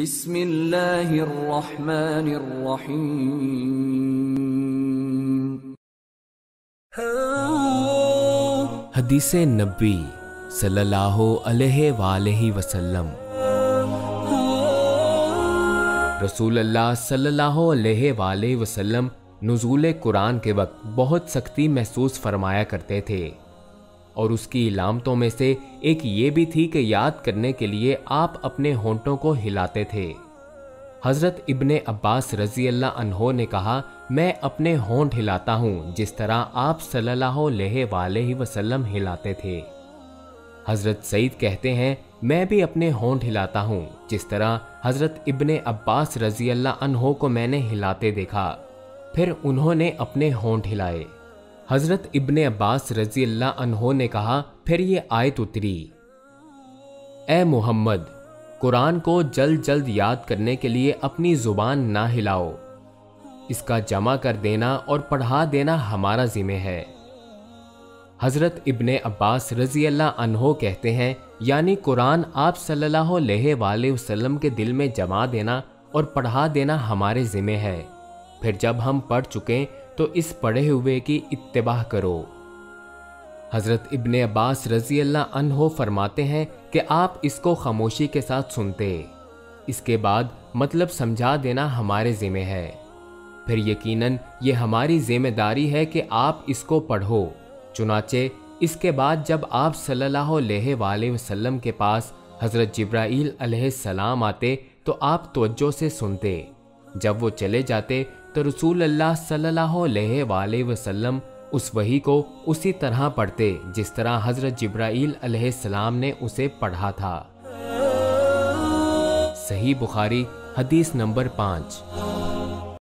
بسم اللہ الرحمن الرحیم۔ حدیث نبی صلی اللہ علیہ وآلہ وسلم۔ رسول اللہ صلی اللہ علیہ وآلہ وسلم نزول قرآن کے وقت بہت سختی محسوس فرمایا کرتے تھے، اور اس کی علامتوں میں سے ایک یہ بھی تھی کہ یاد کرنے کے لیے آپ اپنے ہونٹوں کو ہلاتے تھے۔ حضرت ابن عباس رضی اللہ عنہ نے کہا، میں اپنے ہونٹ ہلاتا ہوں جس طرح آپ صلی اللہ علیہ وآلہ وسلم ہلاتے تھے۔ حضرت سعید کہتے ہیں، میں بھی اپنے ہونٹ ہلاتا ہوں جس طرح حضرت ابن عباس رضی اللہ عنہ کو میں نے ہلاتے دیکھا، پھر انہوں نے اپنے ہونٹ ہلائے۔ حضرت ابن عباس رضی اللہ عنہ نے کہا، پھر یہ آیت اتری، اے محمد، قرآن کو جلد جلد یاد کرنے کے لیے اپنی زبان نہ ہلاؤ، اس کا جمع کر دینا اور پڑھا دینا ہمارا ذمہ ہے۔ حضرت ابن عباس رضی اللہ عنہ کہتے ہیں، یعنی قرآن آپ صلی اللہ علیہ وآلہ وسلم کے دل میں جما دینا اور پڑھا دینا ہمارے ذمہ ہے، پھر جب ہم پڑھ چکیں تو اس پڑھے ہوئے کی اتباع کرو۔ حضرت ابن عباس رضی اللہ عنہ فرماتے ہیں کہ آپ اس کو خاموشی کے ساتھ سنتے، اس کے بعد مطلب سمجھا دینا ہمارے ذمہ ہے، پھر یقیناً یہ ہماری ذمہ داری ہے کہ آپ اس کو پڑھو۔ چنانچہ اس کے بعد جب آپ صلی اللہ علیہ وآلہ وسلم کے پاس حضرت جبرائیل علیہ السلام آتے تو آپ توجہ سے سنتے، جب وہ چلے جاتے تو رسول اللہ صلی اللہ علیہ وآلہ وسلم اس وحی کو اسی طرح پڑھتے جس طرح حضرت جبرائیل علیہ السلام نے اسے پڑھا تھا۔ صحیح بخاری حدیث نمبر 5۔